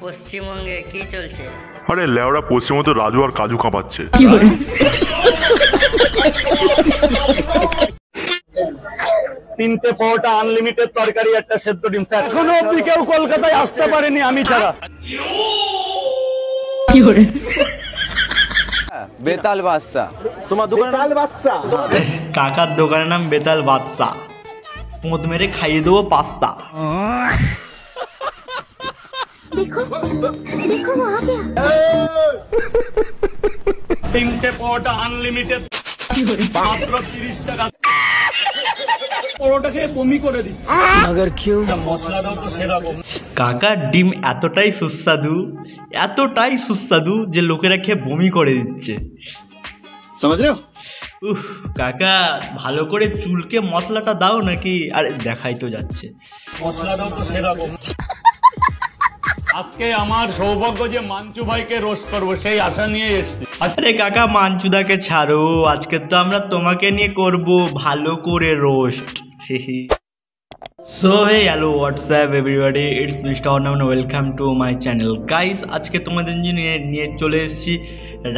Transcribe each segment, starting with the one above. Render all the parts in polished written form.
পশ্চিমবঙ্গে কি চলছে? আরে লেওড়া পশ্চিমবঙ্গে তো রাজু আর কাজু কাঁপাচ্ছে। তিনটে পরোটা আনলিমিটেড তরকারি একটা সেদ্ধ ডিম স্যার। এখনো অব্দি কেউ কলকাতায় আসতে পারেনি আমি ছাড়া। বেতাল বাদশা। তোমার দোকানের বেতাল বাদশা? কাকার দোকানের নাম বেতাল বাদশা। পোঁত মেরে খাইয়ে দেবো পাস্তা। তিনটে পরোটা আনলিমিটেড মাত্র 30 টাকা। পরোটা খেয়ে বমি করে দিই। अगर क्यों মশলাটাও তো সেরকম। কাকার ডিম এতটাই সুস্বাদু যে লোকেরা খেয়ে বমি করে দিচ্ছে। समझ रहे हो? উফ কাকা ভালো করে চুলকে মশলাটা দাও নাকি? আরে দেখাই তো যাচ্ছে। মশলাটাও তো সেরকম। আজকে আমার সৌভাগ্য যে মাঞ্চু ভাইকে রোস্ট করবো, সেই আশা নিয়ে এসেছি। আরে কাকা মাঞ্চুদাকে ছাড়ো, আজকে তো আমরা তোমাকে নিয়ে করব ভালো করে roast. So hey hello WhatsApp everybody, it's mister Arnab, welcome to my channel guys. আজকে তোমাদের জন্য নিয়ে চলে এসেছি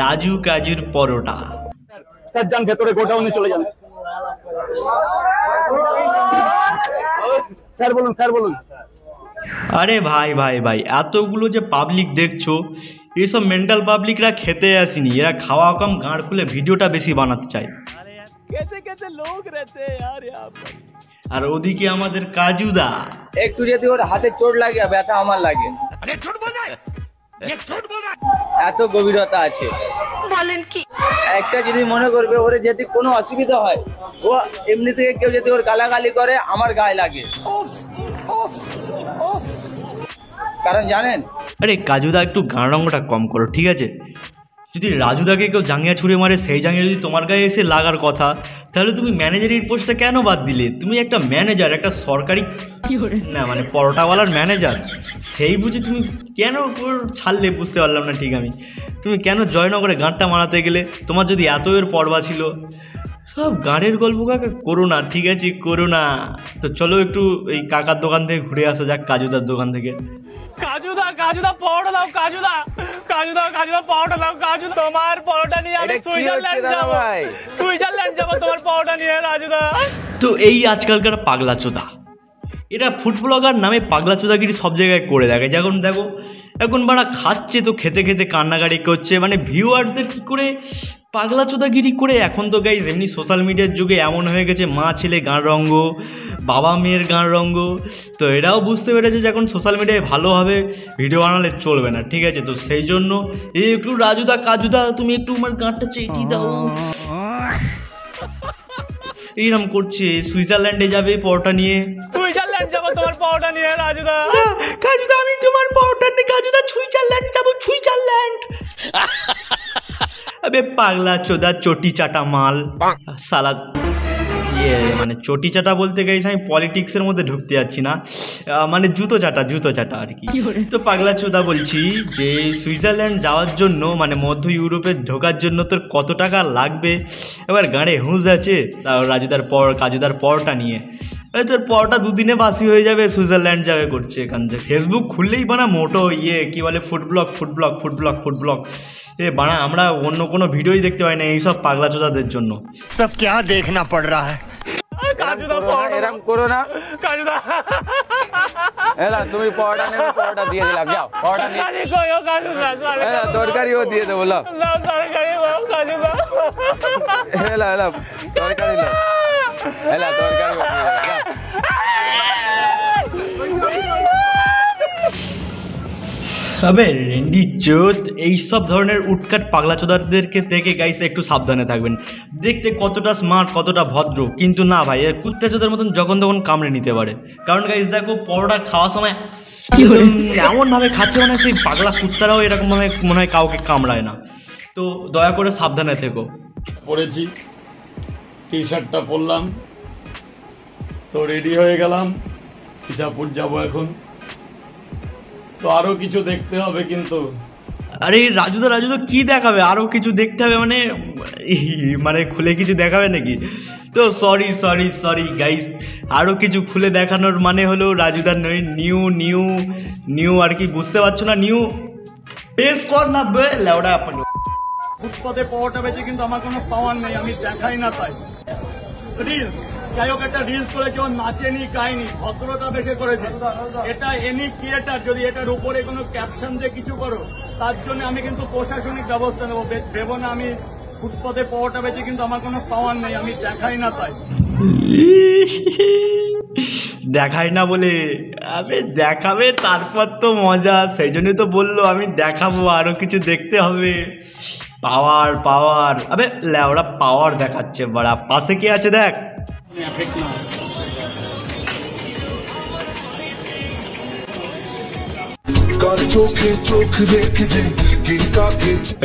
রাজু কাজুর পরোটা। স্যার যান ভেতরে, গোডাউনে চলে যান। স্যার বলুন, স্যার বলুন। আরে ভাই ভাই ভাই, এতগুলো যে পাবলিক দেখছো, এইসব মেন্টাল পাবলিকরা খেতে আসেনি, এরা খাওয়া কম গাঁড় খুলে ভিডিওটা বেশি বানাতে চায়। আর ওদিকে আমাদের কাজুদা একটু যদি ওর হাতে চোট লাগে ব্যথা আমার লাগে। এত গভীরতা আছে। বলেন কি? একটা জিনিস মনে করবে, ওর যদি কোনো অসুবিধা হয়, ও এমনি থেকে কেউ যদি ওর গালাগালি করে আমার গায়ে লাগে। কারণ জানেন, আরে কাজুদা একটু গান রঙটা কম করো, ঠিক আছে? যদি রাজুদাকে কেউ জাঙ্গিয়া ছুঁড়ে মারে, সেই জাঙ্গিয়া যদি তোমার গায়ে এসে লাগার কথা, তাহলে তুমি ম্যানেজারের পোস্টটা কেন বাদ দিলে? তুমি একটা ম্যানেজার, একটা সরকারি না মানে পরোটাওয়ালার ম্যানেজার, সেই বুঝে তুমি কেন ছাড়লে বুঝতে পারলাম না ঠিক আমি। তুমি কেন জয়নগরে গাঁটটা মারাতে গেলে? তোমার যদি এত এর পর্বা ছিল। সব গানের গল্প কাকা করো না, ঠিক আছে করো না। তো চলো একটু এই কাকার দোকান থেকে ঘুরে আসা যাক, কাজুদার দোকান থেকে। কাজুদা, কাজুদা পরোটা দাও, কাজুদা, কাজুদা, কাজুদা পরোটা দাও, কাজু তোমার পরোটা নিয়ে আমি সুইজারল্যান্ড যাবো। সুইজারল্যান্ড যাবো তোমার পরোটা নিয়ে রাজুদা। তো এই আজকালকার পাগলা চোদা, এরা ফুড ব্লগার নামে পাগলা চোদাগিরি সব জায়গায় করে দেখে। যখন দেখো এখন বাড়া খাচ্ছে তো খেতে খেতে কান্নাকাটি করছে, মানে ভিউয়ার্সদের কী করে পাগলা চোদাগিরি করে। এখন তো গাইজ এমনি সোশ্যাল মিডিয়ার যুগে এমন হয়ে গেছে, মা ছেলে গান রঙ্গ, বাবা মেয়ের গান রঙ্গ। তো এরাও বুঝতে পেরেছে যে এখন সোশ্যাল মিডিয়ায় ভালোভাবে ভিডিও বানালে চলবে না, ঠিক আছে? তো সেই জন্য এই একটু রাজুদা কাজুদা তুমি একটু আমার গানটা চেটি দাও, এইরকম করছে। সুইজারল্যান্ডে যাবে পরোটা নিয়ে, সুইজারল্যান্ড যাবো তোমার পরোটা নিয়ে রাজুদা। কাজুদা আমি তোমার পরোটা নিয়ে কাজুদা সুইজারল্যান্ড যাবো, সুইজারল্যান্ড। আবে পাগলা চোদা চটি চাটা মাল সালা। মানে চটি চাটা বলতে গেছি, আমি পলিটিক্সের মধ্যে ঢুকতে যাচ্ছি না, মানে জুতো চাটা আর কি। তো পাগলা চোদা বলছি যে সুইজারল্যান্ড যাওয়ার জন্য, মানে মধ্য ইউরোপে ঢোকার জন্য তোর কত টাকা লাগবে? এবার গাড়ে হুঁশ আছে তাও কাজুদার পরটা নিয়ে। তোর পরটা দুদিনে বাসি হয়ে যাবে, সুইজারল্যান্ড যাবে করছে এখান থেকে। ফেসবুক খুললেই বানা মোটো কি বলে ফুড ব্লগ। এ বানা আমরা অন্য কোনো ভিডিওই দেখতে পাই না এইসব পাগলা চোদাদের জন্য। সব क्या देखना पड़ रहा है? এরম করো না কাজুদা। এলা তুমি পরোটা নেবে, পরোটা দিয়ে দিলাম, যাও পরোটা নিয়ে। এলা তরকারিও দিয়ে দেবো, লাও এলা এলা তরকারি লাও, এলা তরকারিও দিয়ে দেবো, যাও। তবে রেন্ডি চোদ এইসব ধরনের উটকাট পাগলা চোদারদেরকে দেখে গাইস একটু সাবধানে থাকবেন। দেখতে কতটা স্মার্ট, কতটা ভদ্র, কিন্তু না ভাই এর কুত্তা চোদার মতন যখন তখন কামড়ে নিতে পারে। কারণ গাইস দেখো পরোটা খাওয়ার সময় এমনভাবে খাচ্ছে, মানে সেই পাগলা কুত্তারাও এরকমভাবে মনে হয় কাউকে কামড়ায় না। তো দয়া করে সাবধানে থেকো। পরেছি, টি শার্টটা পরলাম, তো রেডি হয়ে গেলাম, ইসাপুর যাবো এখন। তো আরো কিছু দেখতে হবে কিন্তু। আরে রাজুদা রাজুদা কি দেখাবে, আরো কিছু দেখতে হবে মানে মানে খুলে কিছু দেখাবে নাকি? তো সরি সরি সরি গাইস, আরো কিছু খুলে দেখানোর মানে হলো রাজুদার নয়, নিউ নিউ নিউ আর কি, বুঝতে পারছো না? নিউ পেশ কর না বে লেওড়া আপনাকে। ফুটপাতে পাওয়াটা বেঁচে কিন্তু আমার কোনো পাওয়ার নেই, আমি দেখাই না তাই। রিলস যাই হোক, একটা রিলস করে কেউ নাচেনি গায়নি, ভদ্রতা বেশি করেছে। এটা এনি ক্রিয়েটার যদি এটার উপরে কোনো ক্যাপশন দিয়ে কিছু করো, তার জন্য আমি কিন্তু প্রশাসনিক ব্যবস্থা নেবো। ভেবো না আমি ফুটপাতে পাওয়াটা বেঁচে কিন্তু আমার কোনো পাওয়ার নেই, আমি দেখাই না তাই। দেখাই না বলে আবে দেখাবে তারপর তো মজা, সেই জন্যই তো বললো আমি দেখাবো, আরো কিছু দেখতে হবে। পাওয়ার পাওয়ার, আবে লেওড়া পাওয়ার দেখাচ্ছে বড়া, পাশে কি আছে দেখ।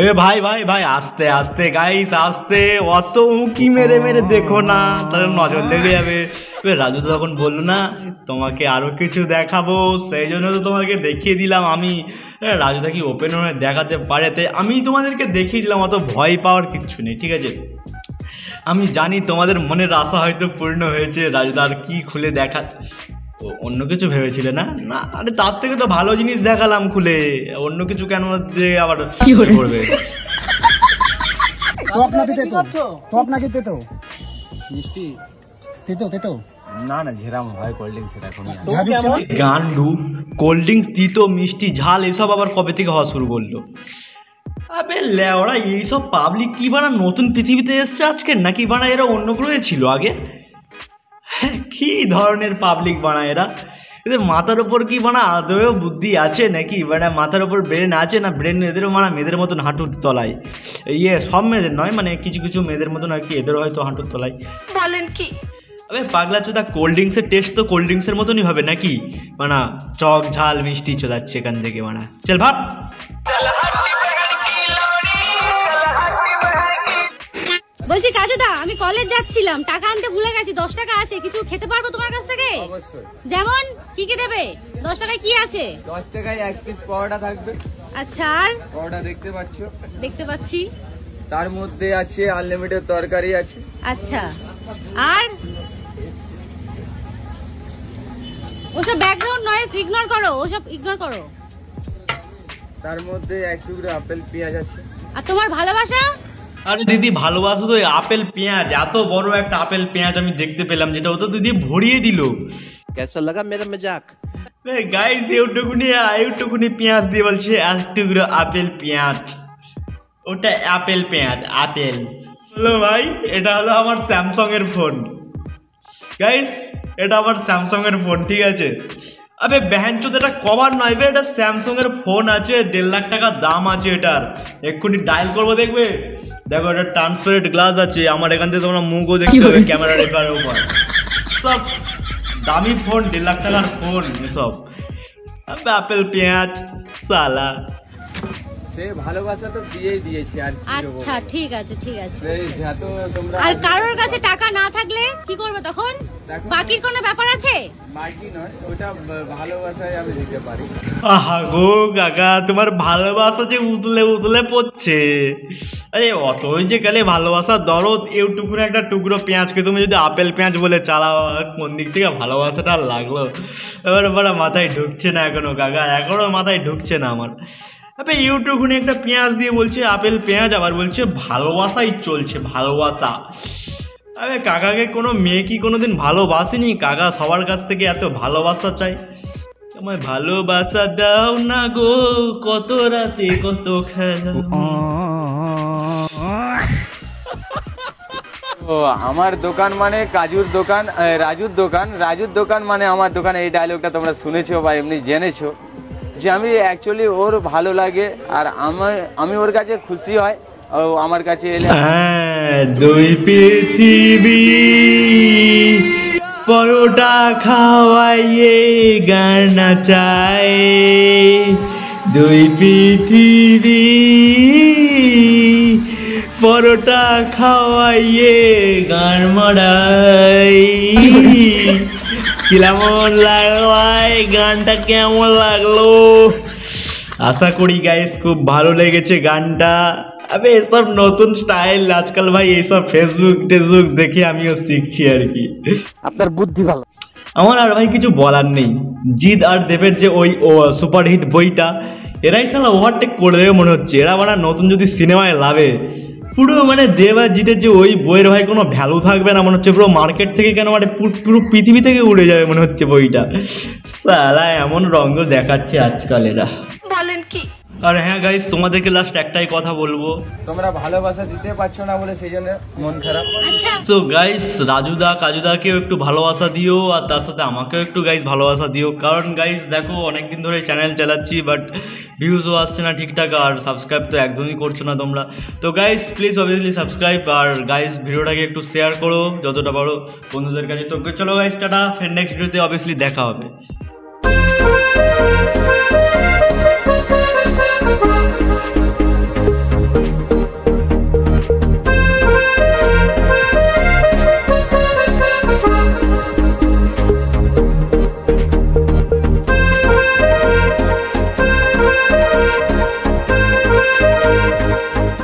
এ ভাই ভাই ভাই আস্তে আস্তে গাইস আস্তে, অত উঁকি মেরে মেরে দেখো না, তাহলে নজর লেগে যাবে। রাজু তো তখন বললো না তোমাকে আরো কিছু দেখাবো, সেই জন্য তো তোমাকে দেখিয়ে দিলাম আমি। রাজুদা কি ওপেন হয়ে দেখাতে পারে, তাই আমি তোমাদেরকে দেখিয়ে দিলাম, অত ভয় পাওয়ার কিচ্ছু নেই, ঠিক আছে? আমি জানি তোমাদের মনের আশা হয়তো পূর্ণ হয়েছে, রাজুদার কি খুলে দেখা। অন্য কিছু ভেবেছিলে না? না আরে তার থেকে তো ভালো জিনিস দেখালাম খুলে, অন্য কিছু কেন আবার করবে? না না ঝেরাম ভাই, কোল্ড ড্রিঙ্কস এখন গান্ডু কোল্ড ড্রিঙ্কস দিত, মিষ্টি ঝাল এসব আবার কবে থেকে হওয়া শুরু করলো? আবে লেওড়া এইসব পাবলিক কি বানা নতুন পৃথিবীতে এসছে আজকে, নাকি বানা এরা অন্য গ্রহে ছিল আগে? হ্যাঁ, কি ধরনের পাবলিক বানায় এরা? এদের মাথার ওপর কি বানা আদৌ বুদ্ধি আছে নাকি? মানে মাথার ওপর ব্রেন আছে না? ব্রেন এদেরও মানা মেয়েদের মতন হাঁটুর তলায়, ইয়ে সব মেয়েদের নয়, মানে কিছু কিছু মেয়েদের মতন আর কি, এদেরও হয়তো হাঁটুর তলায়। বলেন কি? আবে পাগলা চোদা, কোল্ড ড্রিঙ্কসের টেস্ট তো কোল্ড ড্রিঙ্কসের মতনই হবে নাকি? মানা চক ঝাল মিষ্টি চোদাচ্ছে এখান থেকে, মানা চল ভাব। বলছি কাজুদা, আমি কলেজ যাচ্ছিলাম, টাকা আনতে ভুলে গেছি, 10 টাকা আছে, কিছু খেতে পারবো তোমার কাছ থেকে? অবশ্যই। যেমন কি কি দেবে? 10 টাকায় কি আছে? 10 টাকায় এক পিস পরোটা থাকবে। আচ্ছা, আর পরোটা দেখতে পাচ্ছ? দেখতে পাচ্ছি। তার মধ্যে আছে আনলিমিটেড তরকারি আছে। আচ্ছা, আর ওসব ব্যাকগ্রাউন্ড নয়েজ ইগনোর করো, ওসব ইগনোর করো। তার মধ্যে এক টুকরো আপেল পেঁয়াজ আছে। আর তোমার ভালোবাসা? আরে দিদি ভালোবাসা তো আপেল পেঁয়াজ, এত বড় একটা আপেল পেঁয়াজ আমি দেখতে পেলাম, যেটা ও তো দিদি ভরিয়ে দিল। कैसा लगा मेरा मजाक? গাইস এইটুকুনি পেঁয়াজ দিয়ে বলছে এক টুকরো আপেল পেঁয়াজ, ওটা আপেল পেঁয়াজ আপেল। হলো ভাই, এটা হলো আমার স্যামসাং এর ফোন গাইস, এটা আমার স্যামসাং এর ফোন, ঠিক আছে? আবে ব্যাহানচোদ, এটা কভার নয় বে, এটা স্যামসাং এর ফোন আছে, 1.5 লাখ টাকা দাম আছে এটার। এক্ষুনি ডায়াল করবো দেখবে, দেখো এটা ট্রান্সপারেন্ট গ্লাস আছে, আমার এখান থেকে তোমরা মুখও দেখতে হবে ক্যামেরা রেখার উপর। সব দামি ফোন, 1.5 লাখ টাকার ফোন এসব। আপেল পেঁয়াজ সালা, সে ভালোবাসা তো দিয়েই দিয়েছি আর কি দেবো? আচ্ছা ঠিক আছে ঠিক আছে। সেই যত তোমরা আর কারোর কাছে টাকা না থাকলে কি করবে তখন? বাকির কোনো ব্যাপার আছে? বাকি নয়, ওটা ভালোবাসায় আমি দিতে পারি। আহা গো কাকা, তোমার ভালোবাসা যে উতলে উতলে পড়ছে। আরে অতই যে গেলে ভালোবাসার দরদ, এইটুকুন একটা টুকরো পেঁয়াজকে তুমি যদি আপেল পেঁয়াজ বলে চালাও, কোন দিক থেকে ভালোবাসাটা লাগলো? এবার মাথায় ঢুকছে না এখনো কাকা, এখনো মাথায় ঢুকছে না আমার। আবে ইউটিউবে একটা পেঁয়াজ দিয়ে বলছে আপেল পেঁয়াজ, আবার বলছে ভালোবাসাই চলছে, ভালোবাসা। আরে কাকাকে কোনো মেয়ে কি কোনোদিন ভালোবাসেনি? কাকা সবার কাছ থেকে এত ভালোবাসা চাই। আমায় ভালোবাসা দাও না গো, কত রাতে কত খেলা। ও আমার দোকান মানে কাজুর দোকান, রাজুর দোকান, রাজুর দোকান মানে আমার দোকান। এই ডায়লগটা তোমরা শুনেছো বা এমনি জেনেছো যে আমি অ্যাকচুয়ালি ওর ভালো লাগে আর আমি ওর কাছে খুশি হয় ও আমার কাছে এলে। হ্যাঁ, দুই পৃথিবী পরোটা খাওয়াইয়ে গান নাচায়, দুই পৃথিবী পরোটা খাওয়াইয়ে গান মারাই। কেমন লাগলো গানটা, কেমন লাগলো? আশা করি গাইস খুব ভালো লেগেছে গানটা। আবে এসব নতুন স্টাইল আজকাল ভাই, এইসব ফেসবুক টেসবুক দেখে আমিও শিখছি আর কি। আপনার বুদ্ধি ভালো। আমার আর ভাই কিছু বলার নেই। জিৎ আর দেবের যে ওই সুপারহিট বইটা, এরাই সালা ওভারটেক করে দেবে মনে হচ্ছে। এরা বানা নতুন যদি সিনেমায় লাভে, পুরো মানে দেব আর জিতের যে ওই বইয়ের ভাই কোনো ভ্যালু থাকবে না মনে হচ্ছে। পুরো মার্কেট থেকে কেন মানে পুরো পৃথিবী থেকে উড়ে যাবে মনে হচ্ছে বইটা। সালা এমন রঙ্গ দেখাচ্ছে আজকাল এরা। বলেন কি? আর হ্যাঁ গাইস, তোমাদেরকে লাস্ট একটাই কথা বলবো, তোমরা ভালোবাসা দিতে পারছো না বলে সেই জন্য মন খারাপ। আচ্ছা সো গাইস রাজুদা কাজুদাকেও একটু ভালোবাসা দিও, আর তার সাথে আমাকেও একটু গাইস ভালোবাসা দিও। কারণ গাইস দেখো অনেকদিন ধরে চ্যানেল চালাচ্ছি, বাট ভিউজও আসছে না ঠিকঠাক, আর সাবস্ক্রাইব তো একদমই করছো না তোমরা। তো গাইস প্লিজ অবভিয়াসলি সাবস্ক্রাইব, আর গাইস ভিডিওটাকে একটু শেয়ার করো যতটা পারো বন্ধুদের কাছে। তো চলো গাইস টাটা, ফ্রেন্ড নেক্সট ভিডিওতে অবভিয়াসলি দেখা হবে।